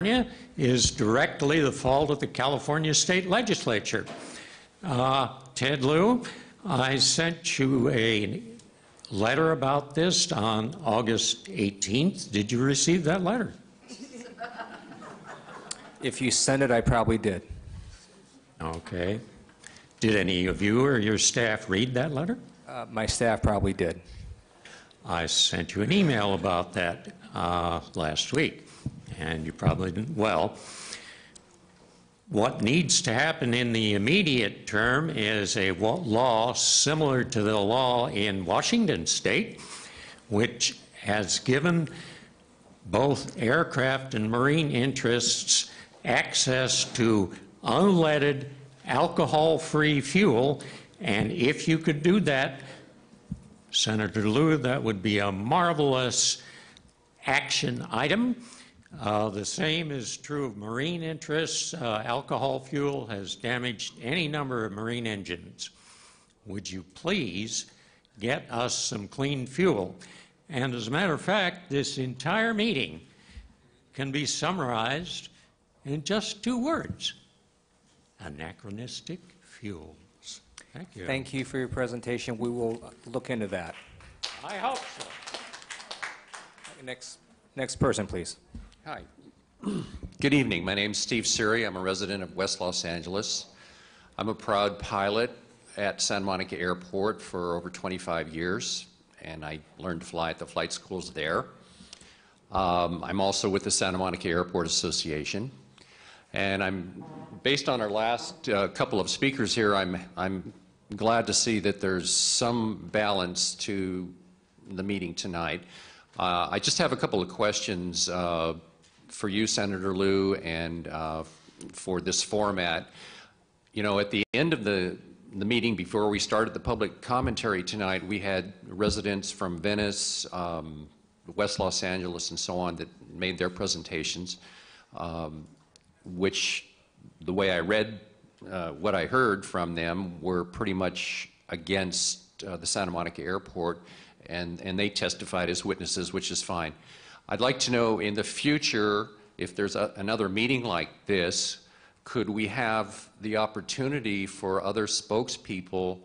California is directly the fault of the California State Legislature. Ted Lieu, I sent you a letter about this on August 18th. Did you receive that letter? If you sent it, I probably did. Okay. Did any of you or your staff read that letter? My staff probably did. I sent you an email about that last week, and you probably didn't. Well, what needs to happen in the immediate term is a law similar to the law in Washington State, which has given both aircraft and marine interests access to unleaded, alcohol-free fuel, and if you could do that, Senator Lieu, that would be a marvelous action item. The same is true of marine interests. Alcohol fuel has damaged any number of marine engines. Would you please get us some clean fuel? And as a matter of fact, this entire meeting can be summarized in just 2 words: anachronistic fuels. Thank you. Thank you for your presentation. We will look into that. I hope so. Next person, please. Hi. Good evening. My name's Steve Siri. I'm a resident of West Los Angeles. I'm a proud pilot at Santa Monica Airport for over 25 years, and I learned to fly at the flight schools there. I'm also with the Santa Monica Airport Association. And I'm, based on our last couple of speakers here, I'm glad to see that there's some balance to the meeting tonight. I just have a couple of questions for you, Senator Lieu, and for this format. You know, at the end of the meeting, before we started the public commentary tonight, we had residents from Venice, West Los Angeles, and so on that made their presentations, which, the way I read what I heard from them, were pretty much against the Santa Monica Airport, and they testified as witnesses, which is fine. I'd like to know in the future, if there's another meeting like this, could we have the opportunity for other spokespeople,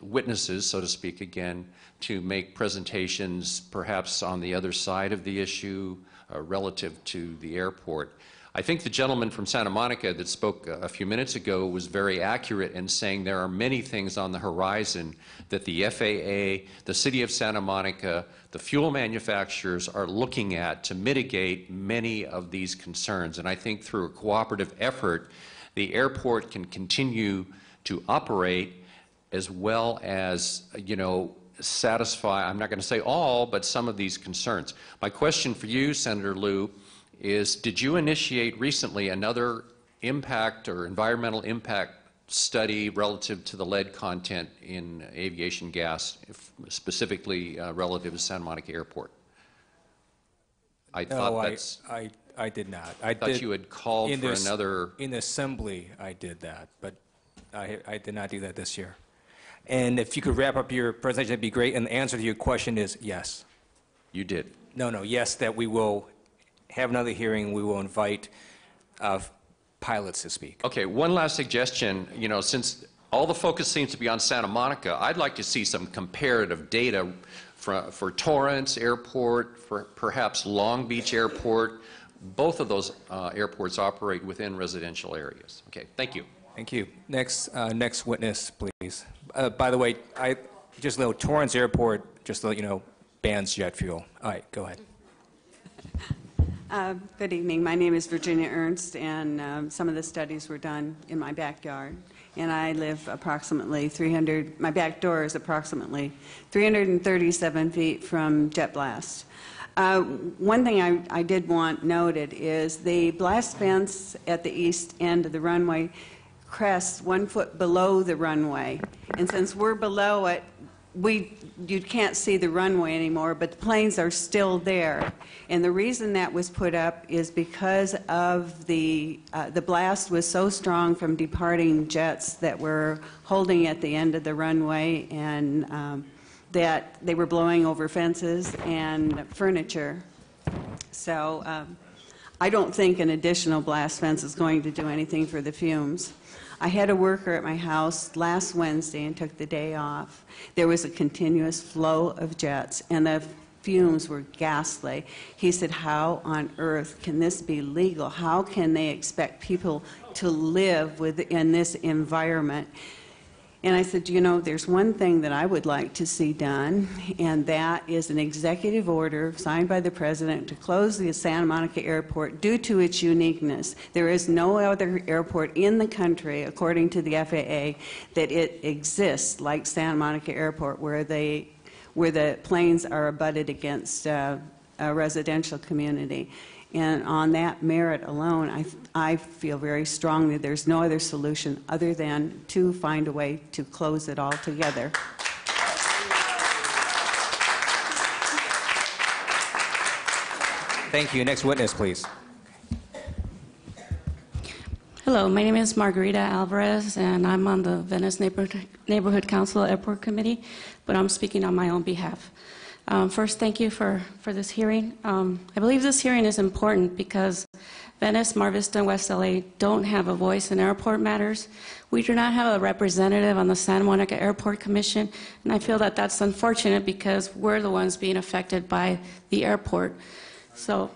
witnesses, so to speak, again, to make presentations perhaps on the other side of the issue relative to the airport? I think the gentleman from Santa Monica that spoke a few minutes ago was very accurate in saying there are many things on the horizon that the FAA, the City of Santa Monica, the fuel manufacturers are looking at to mitigate many of these concerns. And I think through a cooperative effort, the airport can continue to operate as well as, you know, satisfy, I'm not going to say all, but some of these concerns. My question for you, Senator Lieu, is did you initiate recently another impact or environmental impact study relative to the lead content in aviation gas, specifically relative to Santa Monica Airport? I did not. I thought you had called for another... In assembly, I did that, but I did not do that this year. And if you could wrap up your presentation, that'd be great. And the answer to your question is yes. You did? No, yes, that we will have another hearing. We will invite pilots to speak. Okay, one last suggestion. You know, since all the focus seems to be on Santa Monica, I'd like to see some comparative data for Torrance Airport, for perhaps Long Beach Airport. Both of those airports operate within residential areas. Okay, thank you. Thank you. Next witness, please. By the way, I just know Torrance Airport, just to let you know, bans jet fuel. All right, go ahead. Good evening. My name is Virginia Ernst, and some of the studies were done in my backyard. And I live approximately my back door is approximately 337 feet from jet blast. One thing I did want noted is the blast fence at the east end of the runway crests 1 foot below the runway. And since we're below it, you can't see the runway anymore, but the planes are still there. And the reason that was put up is because of the blast was so strong from departing jets that were holding at the end of the runway, and that they were blowing over fences and furniture. So I don't think an additional blast fence is going to do anything for the fumes. I had a worker at my house last Wednesday and took the day off. There was a continuous flow of jets, and the fumes were ghastly. He said, how on earth can this be legal? How can they expect people to live within this environment? And I said, you know, there's one thing that I would like to see done, and that is an executive order signed by the president to close the Santa Monica Airport due to its uniqueness. There is no other airport in the country, according to the FAA, that it exists like Santa Monica Airport, where the planes are abutted against a residential community. And on that merit alone, I feel very strongly there's no other solution other than to find a way to close it all together. Thank you. Next witness, please. Hello, my name is Margarita Alvarez, and I'm on the Venice Neighborhood Council Airport Committee, but I'm speaking on my own behalf. First, thank you for this hearing. I believe this hearing is important because Venice, Mar Vista, and West LA don't have a voice in airport matters. We do not have a representative on the Santa Monica Airport Commission, and I feel that that's unfortunate because we're the ones being affected by the airport. So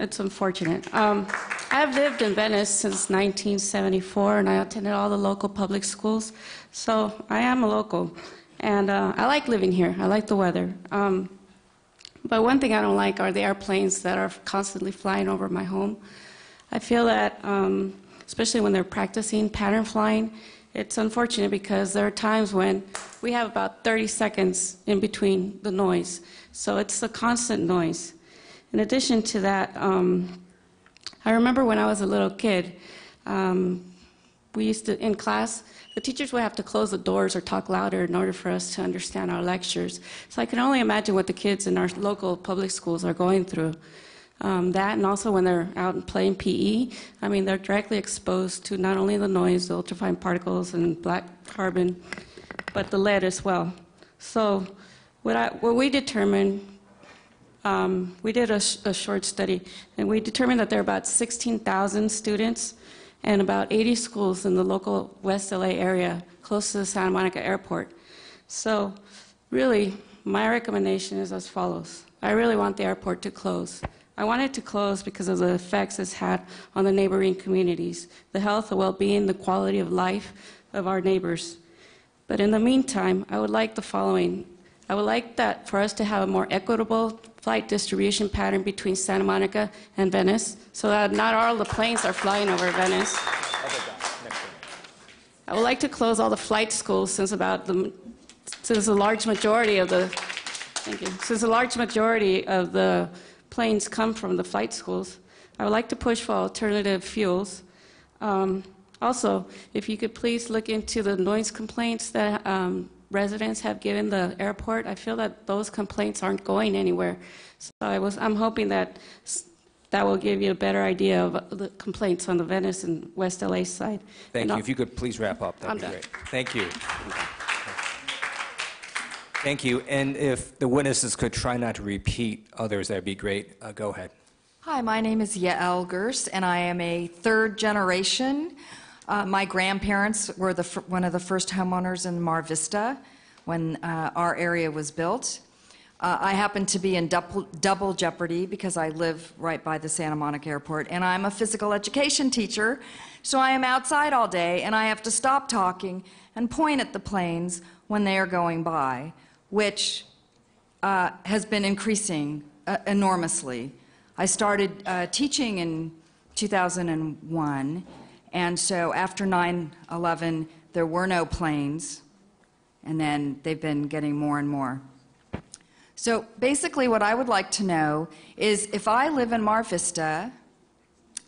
it's unfortunate. I've lived in Venice since 1974, and I attended all the local public schools, so I am a local. And I like living here. I like the weather. But one thing I don't like are the airplanes that are constantly flying over my home. I feel that, especially when they're practicing pattern flying, it's unfortunate because there are times when we have about 30 seconds in between the noise. So it's a constant noise. In addition to that, I remember when I was a little kid, we used to, in class, the teachers would have to close the doors or talk louder in order for us to understand our lectures. So I can only imagine what the kids in our local public schools are going through. That, and also when they're out and playing PE, I mean, they're directly exposed to not only the noise, the ultrafine particles and black carbon, but the lead as well. So what we determined, we did a short study, and we determined that there are about 16,000 students and about 80 schools in the local West LA area close to the Santa Monica Airport. So really, my recommendation is as follows. I really want the airport to close. I want it to close because of the effects it's had on the neighboring communities, the health, the well-being, the quality of life of our neighbors. But in the meantime, I would like the following. I would like that for us to have a more equitable flight distribution pattern between Santa Monica and Venice, so that not all the planes are flying over Venice. I would like to close all the flight schools since a large majority of the planes come from the flight schools. I would like to push for alternative fuels. Also, if you could please look into the noise complaints that residents have given the airport. I feel that those complaints aren't going anywhere. So I'm hoping that will give you a better idea of the complaints on the Venice and West LA side. Thank you. If you could please wrap up, that'd be great. Thank you. Thank you. And if the witnesses could try not to repeat others, that'd be great. Go ahead. Hi, my name is Yael Gers, and I am a third generation. My grandparents were one of the first homeowners in Mar Vista when our area was built. I happen to be in double jeopardy because I live right by the Santa Monica Airport, and I'm a physical education teacher, so I am outside all day, and I have to stop talking and point at the planes when they are going by, which has been increasing enormously. I started teaching in 2001, and so after 9/11, there were no planes, and then they've been getting more and more. So basically what I would like to know is if I live in Mar Vista,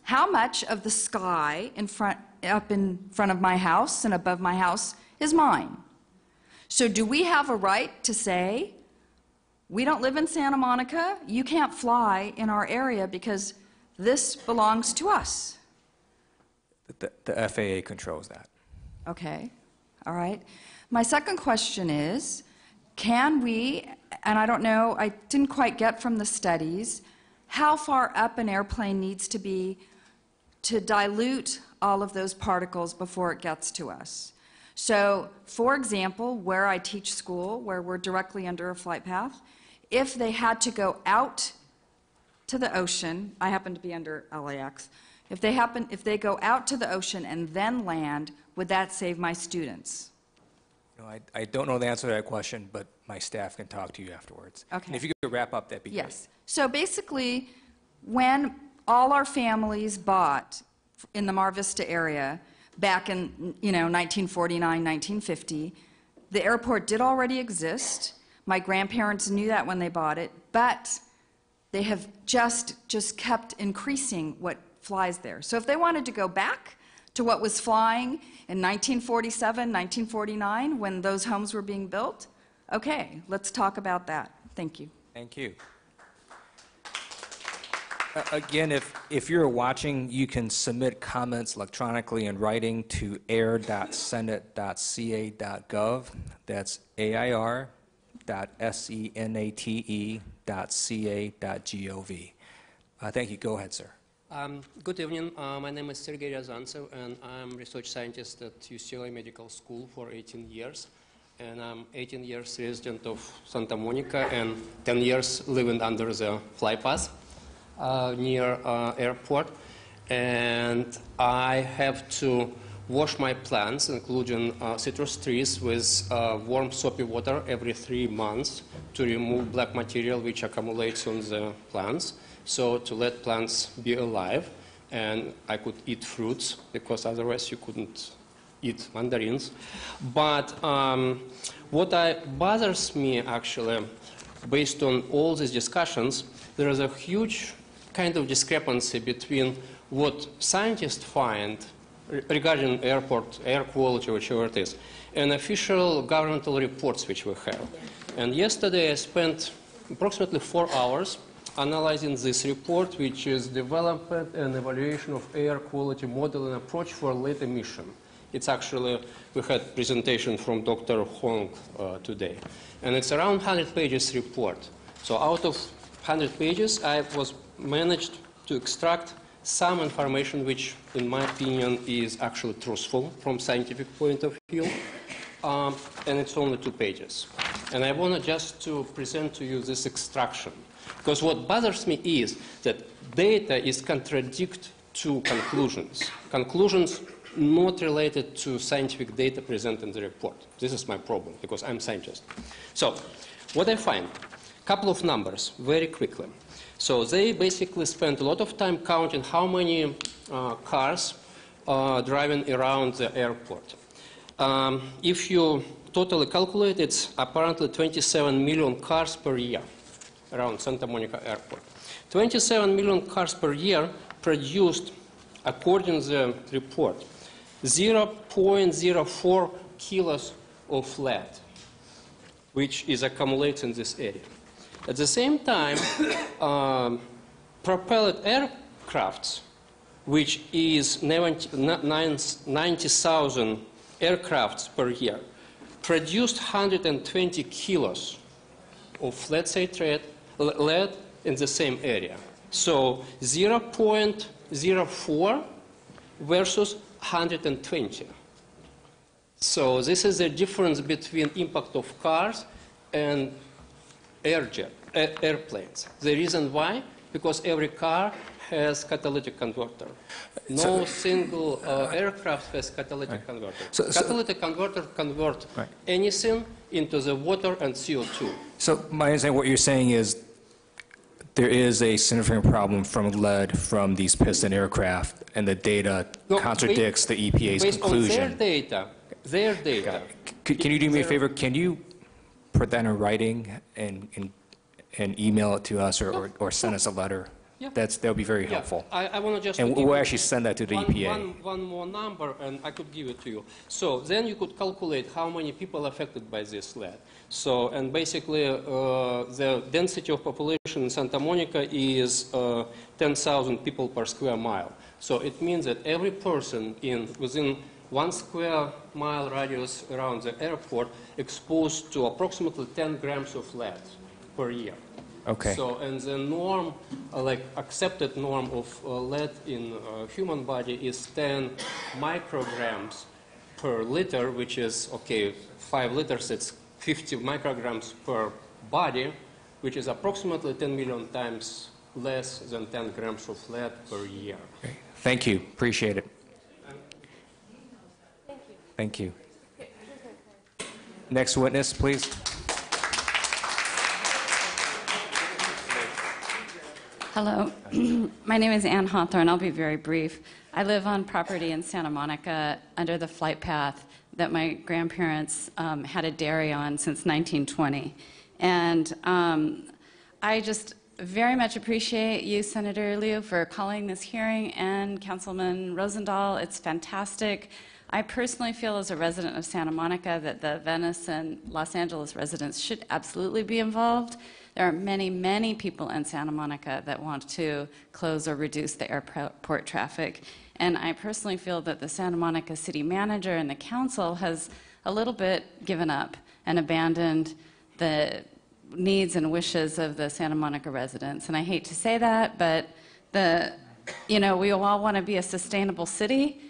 how much of the sky up in front of my house and above my house is mine? So do we have a right to say, we don't live in Santa Monica, you can't fly in our area because this belongs to us? The FAA controls that. Okay, all right. My second question is, can we, and I don't know, I didn't quite get from the studies, how far up an airplane needs to be to dilute all of those particles before it gets to us. So, for example, where I teach school, where we're directly under a flight path, if they had to go out to the ocean, I happen to be under LAX, if they go out to the ocean and then land, would that save my students? No, I don't know the answer to that question, but my staff can talk to you afterwards. Okay. And if you could wrap up, that'd be great. Yes. So basically, when all our families bought in the Mar Vista area back in 1949, 1950, the airport did already exist. My grandparents knew that when they bought it, but they have just kept increasing what flies there. So if they wanted to go back to what was flying in 1947, 1949, when those homes were being built, okay, let's talk about that. Thank you. Thank you. Again, if you're watching, you can submit comments electronically in writing to air.senate.ca.gov. That's air.senate.ca.gov. Thank you. Go ahead, sir. Good evening. My name is Sergey Ryazantsev, and I'm research scientist at UCLA Medical School for 18 years. And I'm 18 years resident of Santa Monica and 10 years living under the fly path near airport. And I have to wash my plants, including citrus trees, with warm soapy water every 3 months to remove black material which accumulates on the plants. So to let plants be alive, and I could eat fruits because otherwise you couldn't eat mandarins. But what bothers me actually, based on all these discussions, there is a huge kind of discrepancy between what scientists find regarding airport air quality, whichever it is, and official governmental reports which we have. And yesterday I spent approximately 4 hours analyzing this report, which is development and evaluation of air quality model and approach for late emission. It's actually, we had presentation from Dr. Hong today. And it's around 100 pages report. So out of 100 pages, I was managed to extract some information which, in my opinion, is actually truthful from scientific point of view. And it's only 2 pages. And I want just to present to you this extraction. Because what bothers me is that data is contradict to conclusions. Conclusions not related to scientific data presented in the report. This is my problem, because I'm a scientist. So, what I find, a couple of numbers, very quickly. So they basically spent a lot of time counting how many cars are driving around the airport. If you totally calculate, it's apparently 27 million cars per year around Santa Monica Airport. 27 million cars per year produced, according to the report, 0.04 kilos of lead, which is accumulated in this area. At the same time, propelled aircrafts, which is 90,000 aircrafts per year, produced 120 kilos of, let's say, lead in the same area. So 0.04 versus 120. So this is the difference between impact of cars and airplanes. The reason why? Because every car has catalytic converter. No single aircraft has catalytic converter. Catalytic converter convert anything into the water and CO2. So my understanding, what you're saying is there is a significant problem from lead from these piston aircraft, and the data contradicts the EPA's conclusion. Based on their data. Can you do me a favor? Can you put that in writing and email it to us, or send us a letter? Yeah. That would be very helpful. I want to just... And we'll actually send that to the EPA. One more number, and I could give it to you. So then you could calculate how many people affected by this lead. So, and basically, the density of population in Santa Monica is 10,000 people per square mile. So it means that every person within 1 square mile radius around the airport exposed to approximately 10 grams of lead per year. Okay. So, and the norm, like accepted norm of lead in human body is 10 micrograms per liter, which is, okay, 5 liters, it's 50 micrograms per body, which is approximately 10 million times less than 10 grams of lead per year. Okay. Thank you. Appreciate it. Thank you. Next witness, please. Hello, my name is Ann Hawthorne. I'll be very brief. I live on property in Santa Monica under the flight path that my grandparents had a dairy on since 1920. And I just very much appreciate you, Senator Liu, for calling this hearing, and Councilman Rosendahl. It's fantastic. I personally feel, as a resident of Santa Monica, that the Venice and Los Angeles residents should absolutely be involved. There are many, many people in Santa Monica that want to close or reduce the airport traffic. And I personally feel that the Santa Monica city manager and the council has a little bit given up and abandoned the needs and wishes of the Santa Monica residents. And I hate to say that, but we all want to be a sustainable city.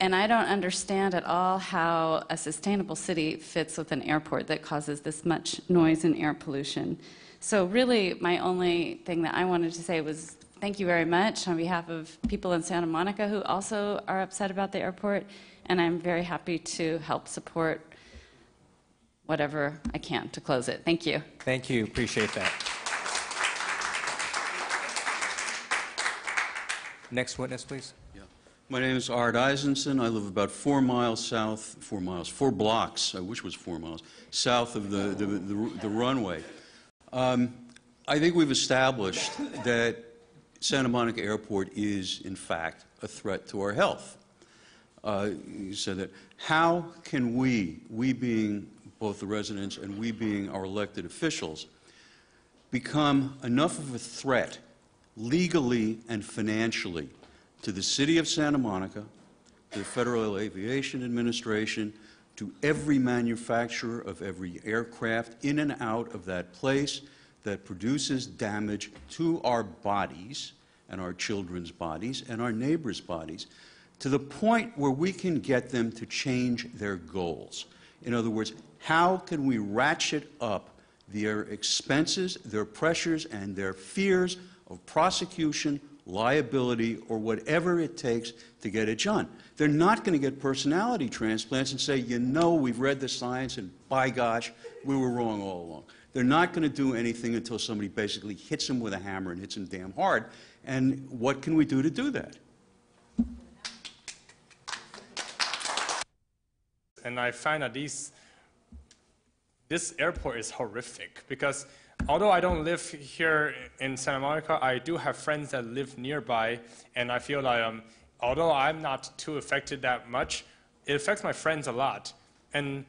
And I don't understand at all how a sustainable city fits with an airport that causes this much noise and air pollution. So really, my only thing that I wanted to say was thank you very much on behalf of people in Santa Monica who also are upset about the airport, and I'm very happy to help support whatever I can to close it. Thank you. Thank you. Appreciate that. Next witness, please. My name is Art Eisenson. I live about 4 blocks, I wish it was 4 miles, south of the runway. I think we've established that Santa Monica Airport is, in fact, a threat to our health. So that how can we being both the residents and we being our elected officials, become enough of a threat legally and financially to the city of Santa Monica, to the Federal Aviation Administration, to every manufacturer of every aircraft in and out of that place that produces damage to our bodies and our children's bodies and our neighbors' bodies, to the point where we can get them to change their goals. In other words, how can we ratchet up their expenses, their pressures, and their fears of prosecution, liability, or whatever it takes to get it done? They're not going to get personality transplants and say, we've read the science, and by gosh, we were wrong all along. They're not going to do anything until somebody basically hits them with a hammer and hits them damn hard. And what can we do to do that? And I find that this airport is horrific because although I don't live here in Santa Monica, I do have friends that live nearby, and I feel like although I'm not too affected that much, it affects my friends a lot. And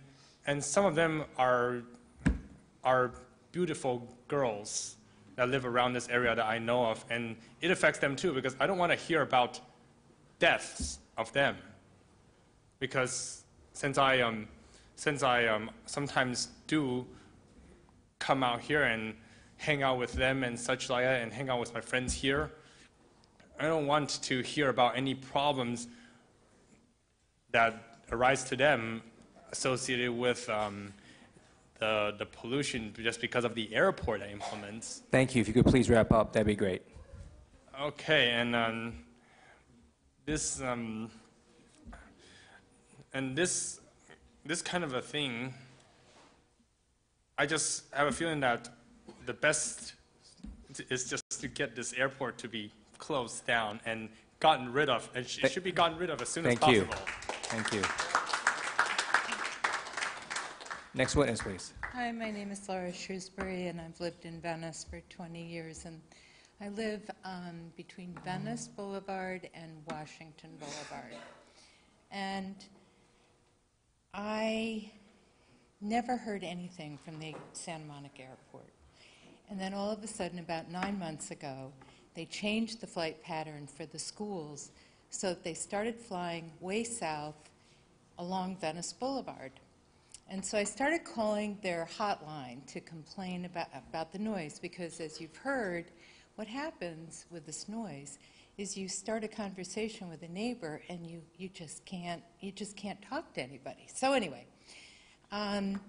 some of them are beautiful girls that live around this area that I know of, and it affects them too because I don't want to hear about deaths of them. Because since I sometimes do come out here and hang out with them and such like that, and hang out with my friends here, I don't want to hear about any problems that arise to them associated with the pollution just because of the airport it implements. Thank you. If you could please wrap up, that'd be great. Okay, and this kind of a thing, I just have a feeling that the best is just to get this airport to be closed down and gotten rid of. It should be gotten rid of as soon as possible. Thank you. Next witness, please. Hi, my name is Laura Shrewsbury, and I've lived in Venice for 20 years. And I live between Venice Boulevard and Washington Boulevard. And I never heard anything from the Santa Monica Airport. And then all of a sudden, about 9 months ago, they changed the flight pattern for the schools so that they started flying way south along Venice Boulevard. And so I started calling their hotline to complain about the noise, because as you've heard, what happens with this noise is you start a conversation with a neighbor and you just can't talk to anybody. So anyway, the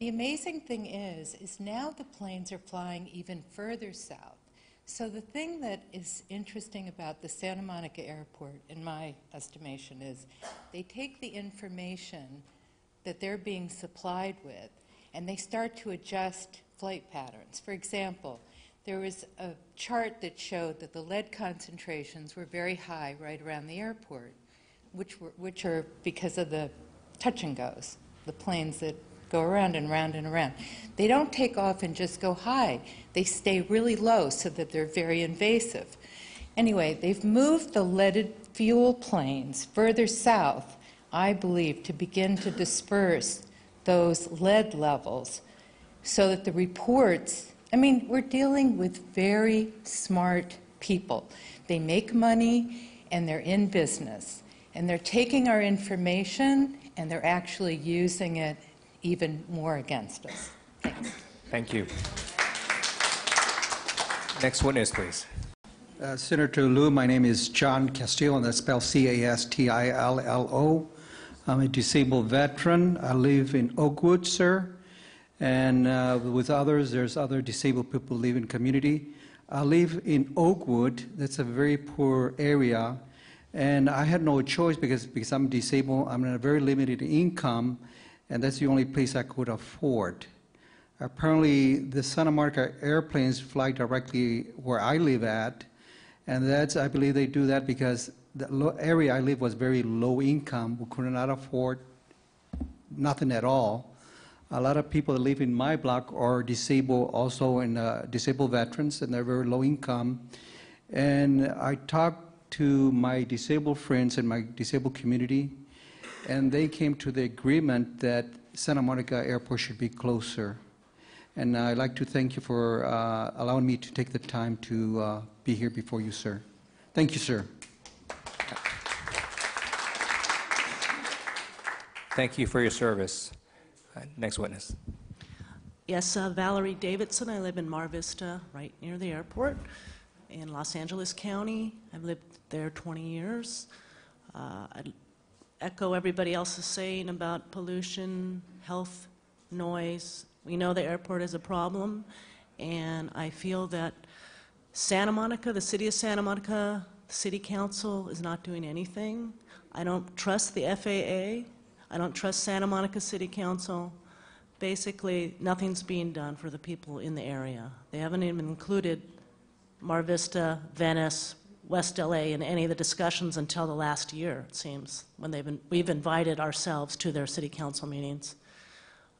amazing thing is now the planes are flying even further south. So the thing that is interesting about the Santa Monica Airport, in my estimation, is they take the information that they're being supplied with and they start to adjust flight patterns. For example, there was a chart that showed that the lead concentrations were very high right around the airport, which are because of the touch and goes, the planes that go around and around and around. They don't take off and just go high. They stay really low so that they're very invasive. Anyway, they've moved the leaded fuel planes further south, I believe, to begin to disperse those lead levels so that the reports, I mean, we're dealing with very smart people. They make money and they're in business. And they're taking our information and they're actually using it even more against us. Thanks. Thank you. Next witness, please. Senator Liu, my name is John Castillo, and that's spelled Castillo. I'm a disabled veteran. I live in Oakwood, sir, and with others, there's other disabled people live in community. I live in Oakwood. That's a very poor area, and I had no choice because I'm disabled. I'm in a very limited income, and that's the only place I could afford. Apparently, the Santa Monica airplanes fly directly where I live at, and that's, I believe they do that because the area I live was very low income. We could not afford nothing at all. A lot of people that live in my block are disabled also, and disabled veterans, and they're very low income. And I talked to my disabled friends and my disabled community, and they came to the agreement that Santa Monica Airport should be closer. And I'd like to thank you for allowing me to take the time to be here before you, sir. Thank you, sir. Thank you for your service. Next witness. Yes, Valerie Davidson. I live in Mar Vista, right near the airport in Los Angeles County. I've lived there 20 years. I'd echo everybody else is saying about pollution, health, noise. We know the airport is a problem, and I feel that Santa Monica, the city of Santa Monica, the city council is not doing anything. I don't trust the FAA. I don't trust Santa Monica City Council. Basically, nothing's being done for the people in the area. They haven't even included Mar Vista, Venice, West LA in any of the discussions until the last year, it seems, when we've invited ourselves to their city council meetings.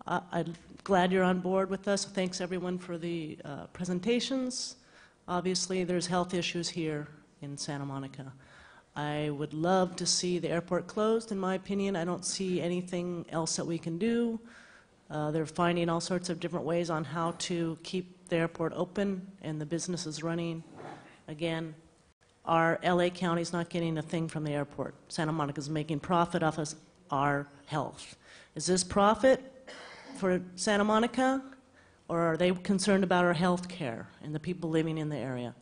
I'm glad you're on board with us. Thanks everyone for the presentations. Obviously, there's health issues here in Santa Monica. I would love to see the airport closed, in my opinion. I don't see anything else that we can do. They're finding all sorts of different ways on how to keep the airport open and the businesses running. Again, our LA County's not getting a thing from the airport. Santa Monica's making profit off of our health. Is this profit for Santa Monica, or are they concerned about our health care and the people living in the area?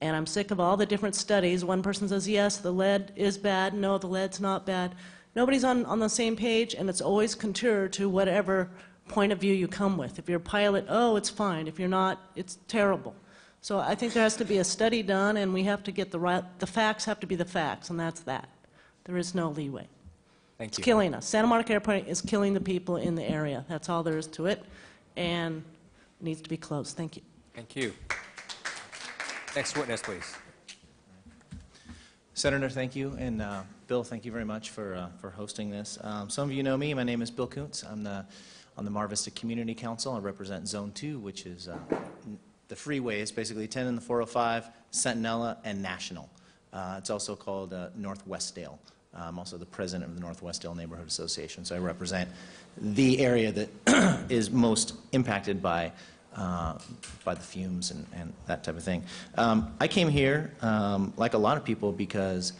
And I'm sick of all the different studies. One person says, yes, the lead is bad. No, the lead's not bad. Nobody's on the same page, and it's always contrary to whatever point of view you come with. If you're a pilot, oh, it's fine. If you're not, it's terrible. So I think there has to be a study done, and we have to get the facts have to be the facts, and that's that. There is no leeway. Thank you. It's killing us. Santa Monica Airport is killing the people in the area. That's all there is to it, and it needs to be closed. Thank you. Thank you. Next witness, please. Senator, thank you, and Bill, thank you very much for hosting this. Some of you know me. My name is Bill Kuntz. I'm on the Mar Vista Community Council. I represent Zone 2, which is the freeways, basically 10 and the 405, Centinela, and National. It's also called Northwestdale. I'm also the president of the Northwestdale Neighborhood Association, so I represent the area that is most impacted by the fumes and that type of thing. I came here, like a lot of people, because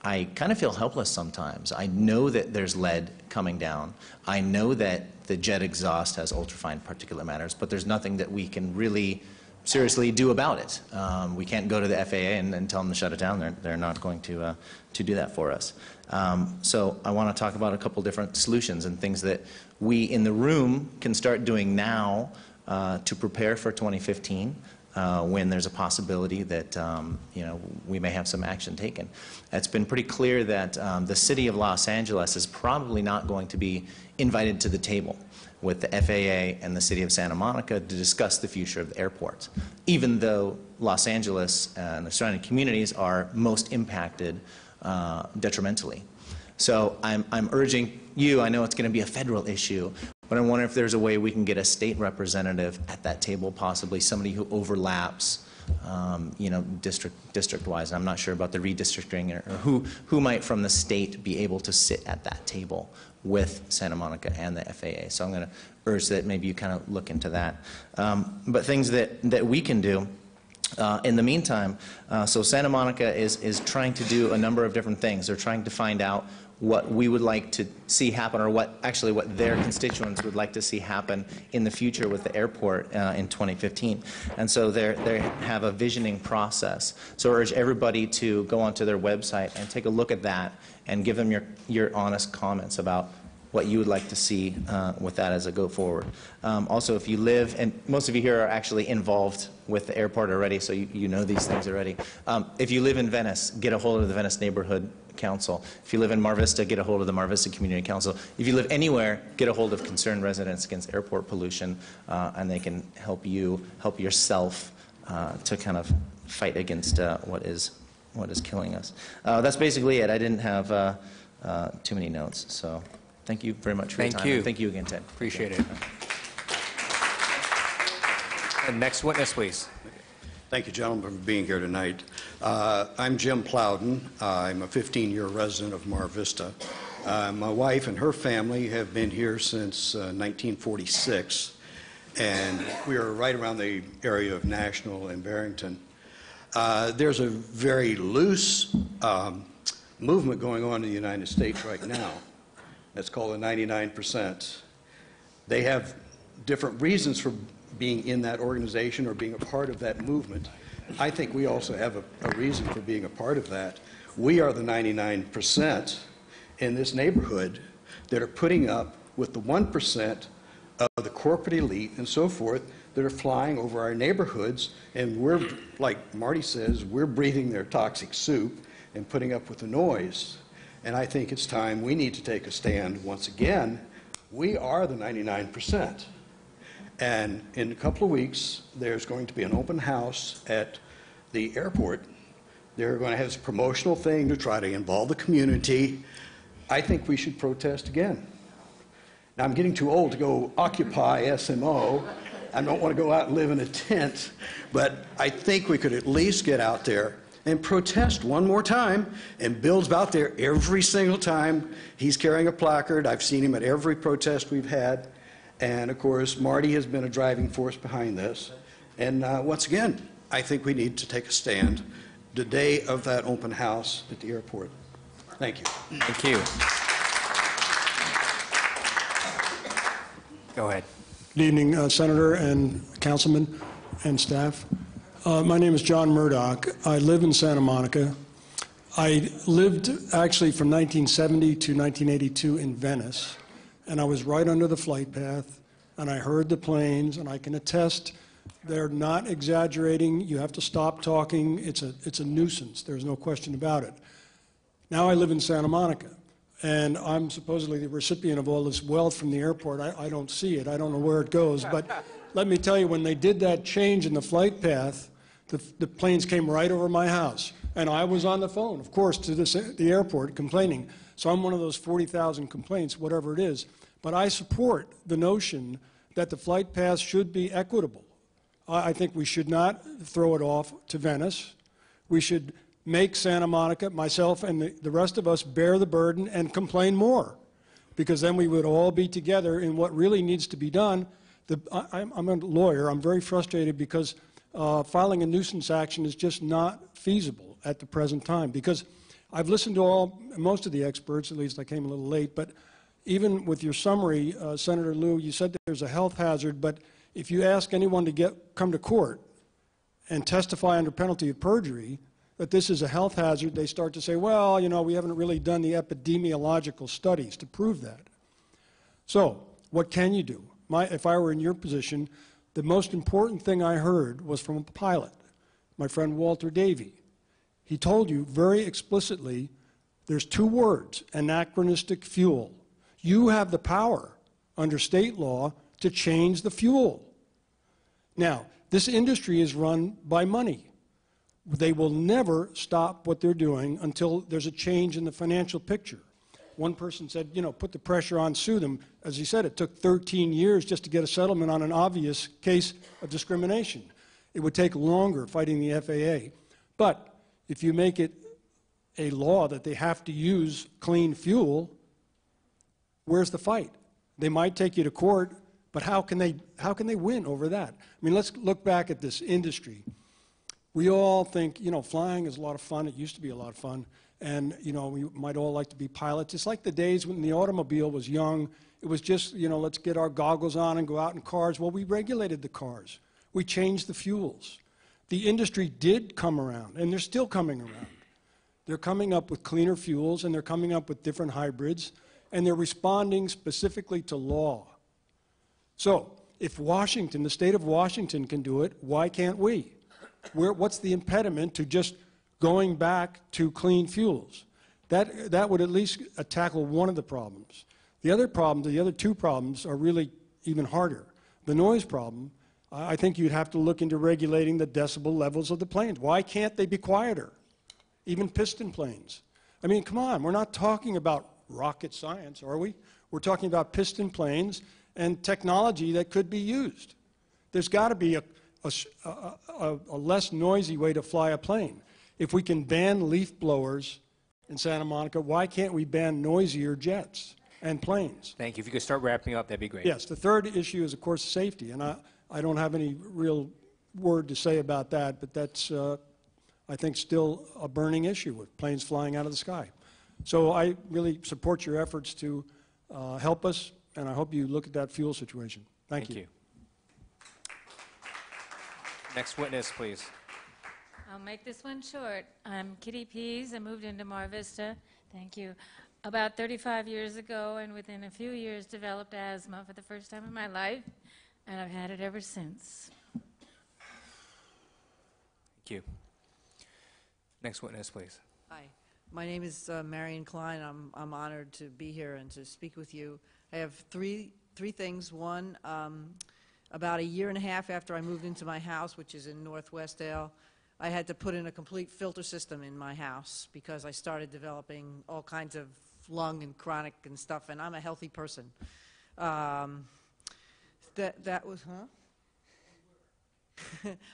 I kind of feel helpless sometimes. I know that there's lead coming down. I know that the jet exhaust has ultrafine particulate matters, but there's nothing that we can really seriously do about it. We can't go to the FAA and tell them to shut it down. They're not going to do that for us. So I want to talk about a couple different solutions and things that we in the room can start doing now to prepare for 2015. When there's a possibility that we may have some action taken. It's been pretty clear that the city of Los Angeles is probably not going to be invited to the table with the FAA and the city of Santa Monica to discuss the future of the airport, even though Los Angeles and the surrounding communities are most impacted detrimentally. So I'm urging you, I know it's going to be a federal issue, but I wonder if there's a way we can get a state representative at that table, possibly somebody who overlaps, district-wise. I'm not sure about the redistricting or who might from the state be able to sit at that table with Santa Monica and the FAA. So I'm going to urge that maybe you kind of look into that. But things that we can do in the meantime, so Santa Monica is trying to do a number of different things. They're trying to find out what we would like to see happen, or what their constituents would like to see happen in the future with the airport in 2015. And so they have a visioning process. So I urge everybody to go onto their website and take a look at that and give them your honest comments about what you would like to see with that as a go forward. Also, if you live, and most of you here are actually involved with the airport already, so you know these things already. If you live in Venice, get a hold of the Venice Neighborhood Council. If you live in Mar Vista, get a hold of the Mar Vista Community Council. If you live anywhere, get a hold of Concerned Residents Against Airport Pollution, and they can help yourself to kind of fight against what is killing us. That's basically it. I didn't have too many notes, so thank you very much for your time. Thank you. Thank you again, Ted. Appreciate it. And next witness, please. Thank you, gentlemen, for being here tonight. I'm Jim Plowden. I'm a 15-year resident of Mar Vista. My wife and her family have been here since 1946, and we are right around the area of National and Barrington. There's a very loose movement going on in the United States right now. That's called the 99%. They have different reasons for being in that organization or being a part of that movement. I think we also have a reason for being a part of that. We are the 99% in this neighborhood that are putting up with the 1% of the corporate elite and so forth that are flying over our neighborhoods, and we're, like Marty says, we're breathing their toxic soup and putting up with the noise. And I think it's time we need to take a stand once again. We are the 99%. And in a couple of weeks, there's going to be an open house at the airport. They're going to have this promotional thing to try to involve the community. I think we should protest again. Now, I'm getting too old to go occupy SMO. I don't want to go out and live in a tent, but I think we could at least get out there and protest one more time. And Bill's out there every single time. He's carrying a placard. I've seen him at every protest we've had. And of course, Marty has been a driving force behind this. And once again, I think we need to take a stand the day of that open house at the airport. Thank you. Thank you. Go ahead. Good evening, Senator and Councilman and staff. My name is John Murdoch. I live in Santa Monica. I lived actually from 1970 to 1982 in Venice, and I was right under the flight path, and I heard the planes, and I can attest they're not exaggerating. You have to stop talking. It's a nuisance. There's no question about it. Now I live in Santa Monica, and I'm supposedly the recipient of all this wealth from the airport. I don't see it. I don't know where it goes. But let me tell you, when they did that change in the flight path, the planes came right over my house. And I was on the phone, of course, to the airport complaining. So I'm one of those 40,000 complaints, whatever it is. But I support the notion that the flight path should be equitable. I think we should not throw it off to Venice. We should make Santa Monica, myself and the rest of us, bear the burden and complain more, because then we would all be together in what really needs to be done. I'm a lawyer. I'm very frustrated because filing a nuisance action is just not feasible at the present time, because I've listened to most of the experts, at least I came a little late, but even with your summary, Senator Liu, you said there's a health hazard, but if you ask anyone to come to court and testify under penalty of perjury that this is a health hazard, they start to say, well, you know, we haven't really done the epidemiological studies to prove that. So what can you do? If I were in your position, the most important thing I heard was from a pilot, my friend Walter Davey. He told you very explicitly there's two words, anachronistic fuel. You have the power under state law to change the fuel. Now, this industry is run by money. They will never stop what they're doing until there's a change in the financial picture. One person said, you know, put the pressure on, sue them. As he said, it took 13 years just to get a settlement on an obvious case of discrimination. It would take longer fighting the FAA. But if you make it a law that they have to use clean fuel, where's the fight? They might take you to court, but how can they win over that? I mean, let's look back at this industry. We all think, you know, flying is a lot of fun. It used to be a lot of fun. And, you know, we might all like to be pilots. It's like the days when the automobile was young. It was just, you know, let's get our goggles on and go out in cars. Well, we regulated the cars. We changed the fuels. The industry did come around, and they're still coming around. They're coming up with cleaner fuels, and they're coming up with different hybrids, and they're responding specifically to law. So if Washington, the state of Washington can do it, why can't we? What's the impediment to just going back to clean fuels? That would at least tackle one of the problems. The other two problems are really even harder. The noise problem, I think you'd have to look into regulating the decibel levels of the planes. Why can't they be quieter? Even piston planes. I mean, come on, we're not talking about rocket science, are we? We're talking about piston planes and technology that could be used. There's got to be a less noisy way to fly a plane. If we can ban leaf blowers in Santa Monica, why can't we ban noisier jets and planes? Thank you. If you could start wrapping up, that'd be great. Yes, the third issue is, of course, safety, and I don't have any real word to say about that, but that's, I think, still a burning issue with planes flying out of the sky. So I really support your efforts to help us, and I hope you look at that fuel situation. Thank you. Next witness, please. I'll make this one short. I'm Kitty Pease. I moved into Mar Vista. Thank you. About 35 years ago, and within a few years developed asthma for the first time in my life, and I've had it ever since. Thank you. Next witness, please. Hi, my name is Marion Klein. I'm honored to be here and to speak with you. I have three things. One, about a year and a half after I moved into my house, which is in Northwest Dale, I had to put in a complete filter system in my house because I started developing all kinds of lung and chronic and stuff, and I'm a healthy person. That was,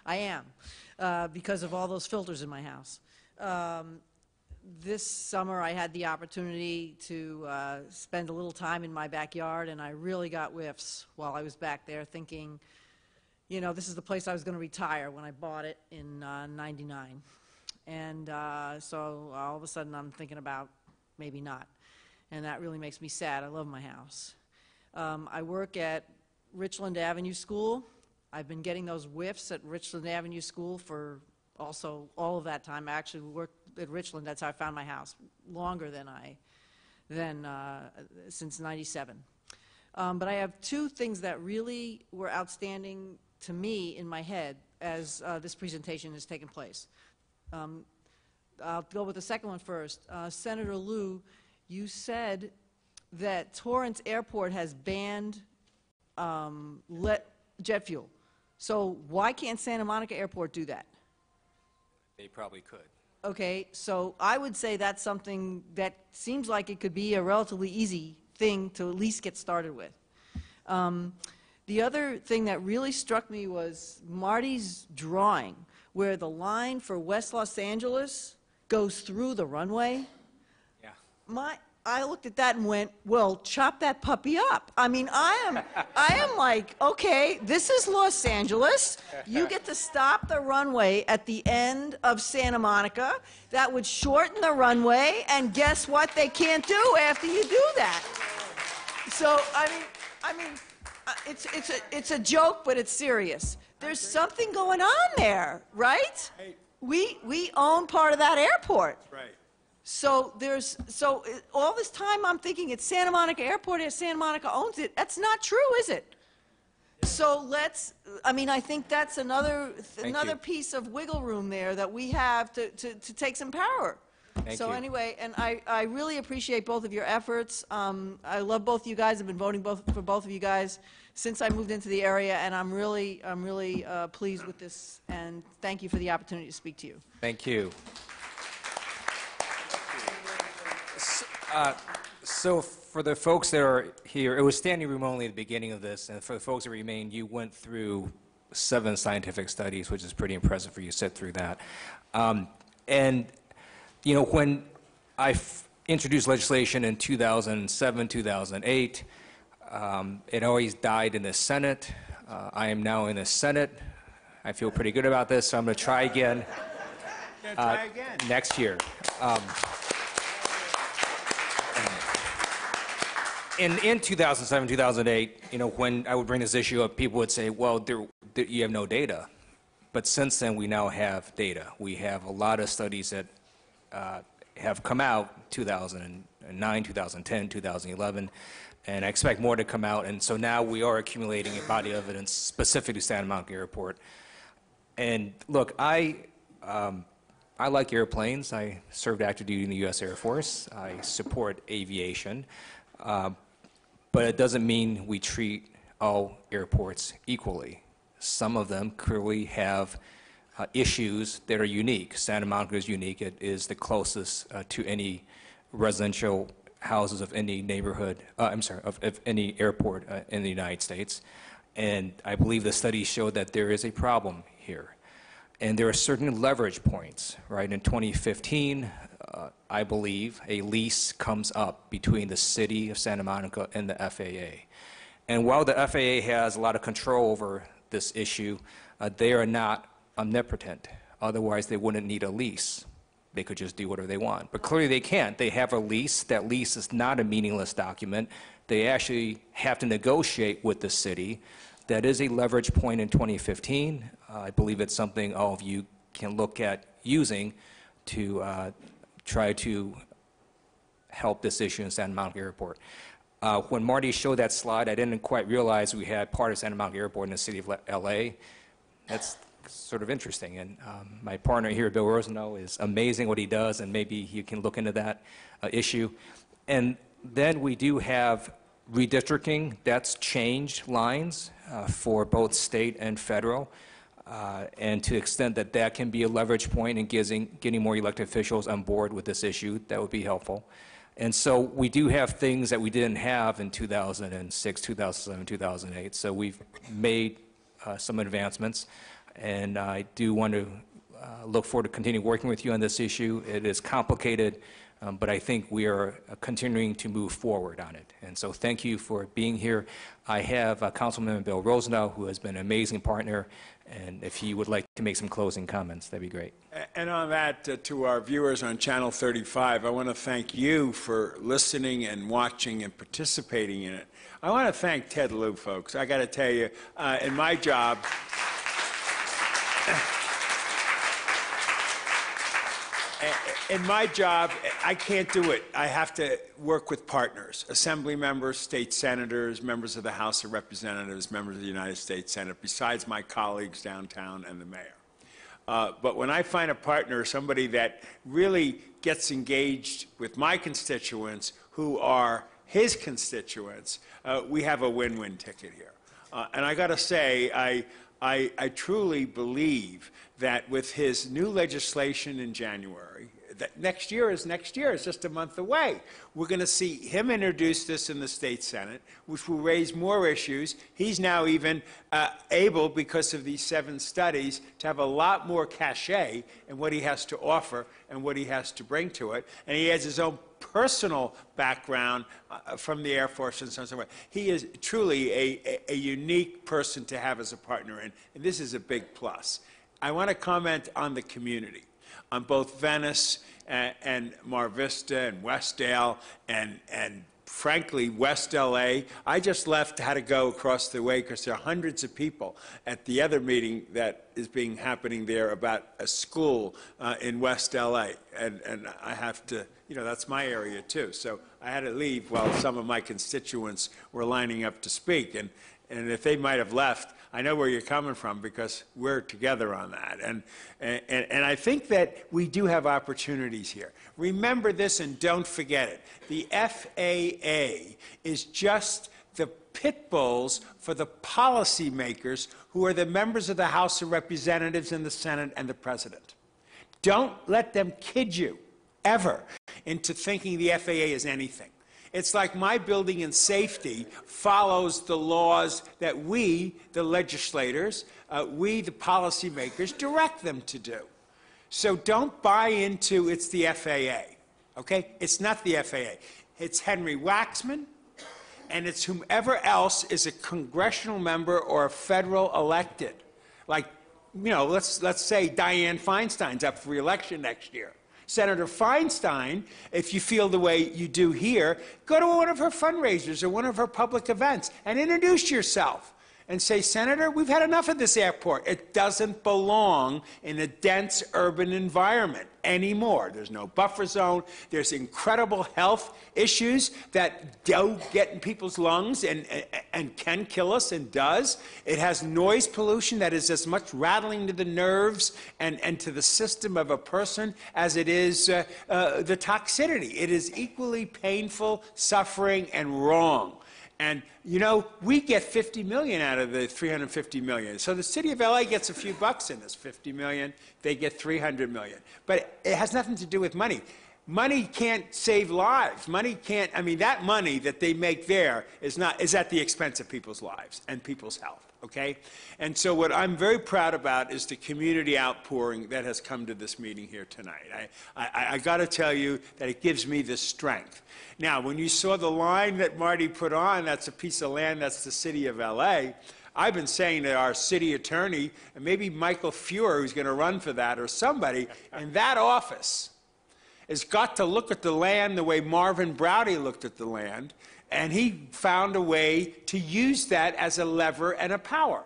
I am, because of all those filters in my house. This summer I had the opportunity to spend a little time in my backyard, and I really got whiffs while I was back there thinking, you know, this is the place I was going to retire when I bought it in '99. And so all of a sudden I'm thinking about maybe not. And that really makes me sad. I love my house. I work at Richland Avenue School. I've been getting those whiffs at Richland Avenue School for also all of that time. I actually worked at Richland. That's how I found my house, longer than since '97. But I have two things that really were outstanding to me in my head as this presentation has taken place. I'll go with the second one first. Senator Liu, you said that Torrance Airport has banned jet fuel. So why can't Santa Monica Airport do that? They probably could. Okay, so I would say that's something that seems like it could be a relatively easy thing to at least get started with. The other thing that really struck me was Marty's drawing, where the line for West Los Angeles goes through the runway. Yeah. I looked at that and went, well, chop that puppy up. I mean, I am like, okay, this is Los Angeles. You get to stop the runway at the end of Santa Monica. That would shorten the runway, and guess what they can't do after you do that? So, I mean, it's a joke, but it's serious. There's something going on there, right? We own part of that airport. Right. So all this time I'm thinking it's Santa Monica Airport, Santa Monica owns it. That's not true, is it? So I think that's another piece of wiggle room there that we have to take some power. Thank you. Anyway, and I really appreciate both of your efforts. I love both of you guys. I've been voting for both of you guys since I moved into the area, and I'm really pleased with this, and thank you for the opportunity to speak to you. Thank you. So for the folks that are here, it was standing room only at the beginning of this, and for the folks that remain, you went through 7 scientific studies, which is pretty impressive for you to sit through that. And, you know, when I introduced legislation in 2007, 2008, it always died in the Senate. I am now in the Senate. I feel pretty good about this, so I'm going to try again, next year. In 2007, 2008, you know, when I would bring this issue up, people would say, well, you have no data. But since then, we now have data. We have a lot of studies that have come out, 2009, 2010, 2011, and I expect more to come out. And so now we are accumulating a body of evidence specific to Santa Monica Airport. And look, I like airplanes. I served active duty in the U.S. Air Force. I support aviation. But it doesn't mean we treat all airports equally. Some of them clearly have issues that are unique. Santa Monica is unique. It is the closest to any residential houses of any neighborhood, of any airport in the United States. And I believe the studies show that there is a problem here. And there are certain leverage points, right? In 2015, I believe a lease comes up between the city of Santa Monica and the FAA. And while the FAA has a lot of control over this issue, they are not omnipotent. Otherwise, they wouldn't need a lease. They could just do whatever they want. But clearly they can't. They have a lease. That lease is not a meaningless document. They actually have to negotiate with the city. That is a leverage point in 2015. I believe it's something all of you can look at using to try to help this issue in Santa Monica Airport. When Marty showed that slide, I didn't quite realize we had part of Santa Monica Airport in the city of LA. That's sort of interesting. And my partner here, Bill Rosenau, is amazing what he does, and maybe you can look into that issue. And then we do have redistricting. That's changed lines for both state and federal. And to the extent that that can be a leverage point in getting more elected officials on board with this issue, that would be helpful. And so we do have things that we didn't have in 2006, 2007, 2008. So we've made some advancements. And I do want to look forward to continue working with you on this issue. It is complicated, but I think we are continuing to move forward on it. And so thank you for being here. I have Councilman Bill Rosenau, who has been an amazing partner, and if he would like to make some closing comments, that'd be great. And on that, to our viewers on Channel 35, I want to thank you for listening and watching and participating in it. I want to thank Ted Lieu, folks. I got to tell you, in my job, I can't do it. I have to work with partners, assembly members, state senators, members of the House of Representatives, members of the United States Senate, besides my colleagues downtown and the mayor. But when I find a partner, somebody that really gets engaged with my constituents who are his constituents, we have a win-win ticket here. And I got to say, I truly believe that with his new legislation in January, next year is next year. It's just a month away. We're going to see him introduce this in the state Senate, which will raise more issues. He's now even able, because of these 7 studies, to have a lot more cachet in what he has to offer and what he has to bring to it. And he has his own personal background from the Air Force and so on and so forth. He is truly a unique person to have as a partner, and this is a big plus. I want to comment on the community, on both Venice and Mar Vista and Westdale and frankly, West LA. I just left, had to go across the way because there are hundreds of people at the other meeting that is happening there about a school in West LA. And I have to, that's my area too. So I had to leave while some of my constituents were lining up to speak. And if they might have left, I know where you're coming from because we're together on that. And I think that we do have opportunities here. Remember this and don't forget it. The FAA is just the pit bulls for the policymakers who are the members of the House of Representatives and the Senate and the President. Don't let them kid you, ever, into thinking the FAA is anything. It's like my building and safety follows the laws that we, the legislators, we, the policymakers, direct them to do. So don't buy into it's the FAA, okay? It's not the FAA. It's Henry Waxman, and it's whomever else is a congressional member or a federal elected. Like, let's say Dianne Feinstein's up for re-election next year. Senator Feinstein, if you feel the way you do here, go to one of her fundraisers or one of her public events and introduce yourself and say, Senator, we've had enough of this airport. It doesn't belong in a dense urban environment anymore. There's no buffer zone. There's incredible health issues that do get in people's lungs and can kill us and does. It has noise pollution that is as much rattling to the nerves and to the system of a person as it is the toxicity. It is equally painful, suffering, and wrong. And, we get $50 million out of the $350 million. So the city of LA gets a few bucks in this $50 million. They get $300 million. But it has nothing to do with money. Money can't save lives. Money can't, that money that they make there is at the expense of people's lives and people's health, okay? And so what I'm very proud about is the community outpouring that has come to this meeting here tonight. I got to tell you that it gives me the strength. Now, when you saw the line that Marty put on, that's a piece of land, that's the city of LA. I've been saying that our city attorney, and maybe Michael Fuhrer, who's going to run for that, or somebody in that office, has got to look at the land the way Marvin Browdy looked at the land, and he found a way to use that as a lever and a power.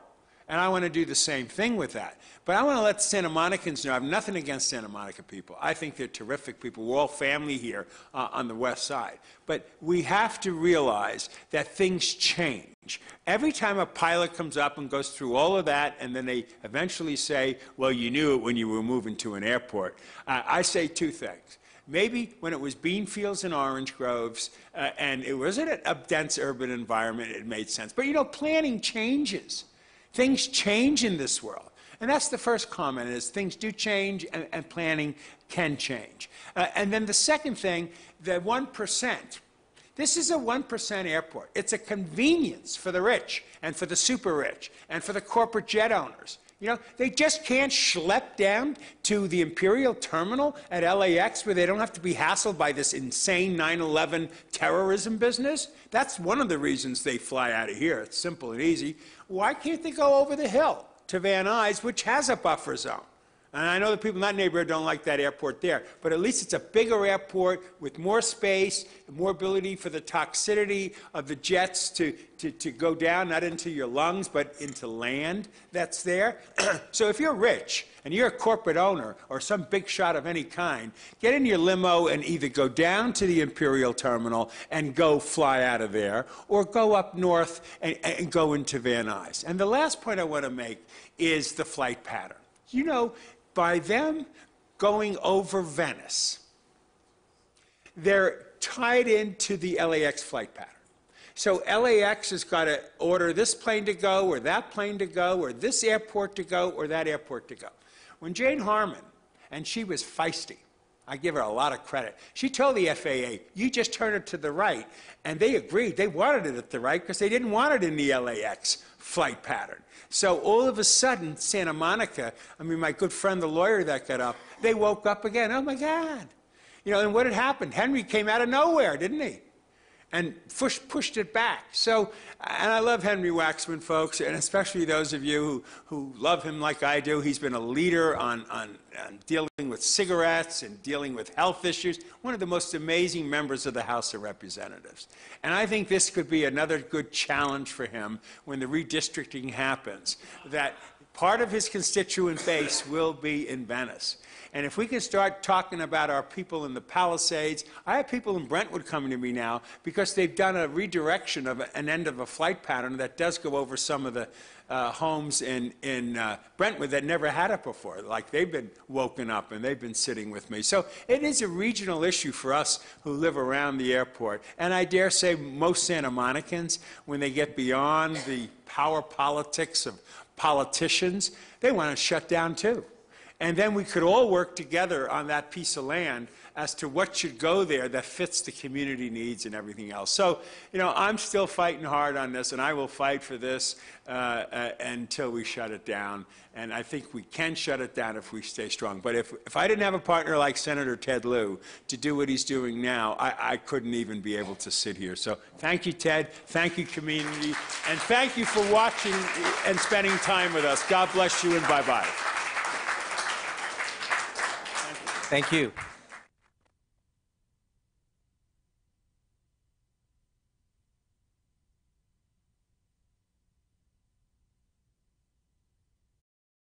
And I want to do the same thing with that. But I want to let Santa Monicans know I have nothing against Santa Monica people. I think they're terrific people. We're all family here on the west side. But we have to realize that things change. Every time a pilot comes up and goes through all of that, and then they eventually say, well, you knew it when you were moving to an airport, I say 2 things. Maybe when it was bean fields and orange groves, and it wasn't a dense urban environment, it made sense. But, planning changes. Things change in this world. And that's the first comment, is things do change and planning can change. And then the second thing, the 1%. This is a 1% airport. It's a convenience for the rich and for the super rich and for the corporate jet owners. They just can't schlep down to the Imperial Terminal at LAX where they don't have to be hassled by this insane 9/11 terrorism business. That's one of the reasons they fly out of here. It's simple and easy. Why can't they go over the hill to Van Nuys, which has a buffer zone? And I know the people in that neighborhood don't like that airport there, but at least it's a bigger airport with more space, more ability for the toxicity of the jets to go down, not into your lungs, but into land that's there. So if you're rich and you're a corporate owner or some big shot of any kind, get in your limo and either go down to the Imperial Terminal and go fly out of there, or go up north and go into Van Nuys. And the last point I want to make is the flight pattern. By them going over Venice, they're tied into the LAX flight pattern. So LAX has got to order this plane to go, or that plane to go, or this airport to go, or that airport to go. When Jane Harmon, and she was feisty, I give her a lot of credit. She told the FAA, you just turn it to the right. And they agreed. They wanted it at the right because they didn't want it in the LAX flight pattern. So all of a sudden, Santa Monica, I mean, my good friend, the lawyer that got up, they woke up again. Oh, my God. You know, and what had happened? Henry came out of nowhere, didn't he? And pushed it back. So, and I love Henry Waxman, folks, and especially those of you who love him like I do. He's been a leader on dealing with cigarettes and dealing with health issues. One of the most amazing members of the House of Representatives. And I think this could be another good challenge for him when the redistricting happens, that part of his constituent base will be in Venice. And if we can start talking about our people in the Palisades, I have people in Brentwood coming to me now because they've done a redirection of an end of a flight pattern that does go over some of the homes in Brentwood that never had it before. Like they've been woken up and they've been sitting with me. So it is a regional issue for us who live around the airport. And I dare say most Santa Monicans, when they get beyond the power politics of politicians, they want to shut down too. And then we could all work together on that piece of land as to what should go there that fits the community needs and everything else. So, you know, I'm still fighting hard on this, and I will fight for this until we shut it down. And I think we can shut it down if we stay strong. But if I didn't have a partner like Senator Ted Lieu to do what he's doing now, I couldn't even be able to sit here. So thank you, Ted. Thank you, community. And thank you for watching and spending time with us. God bless you, and bye-bye. Thank you.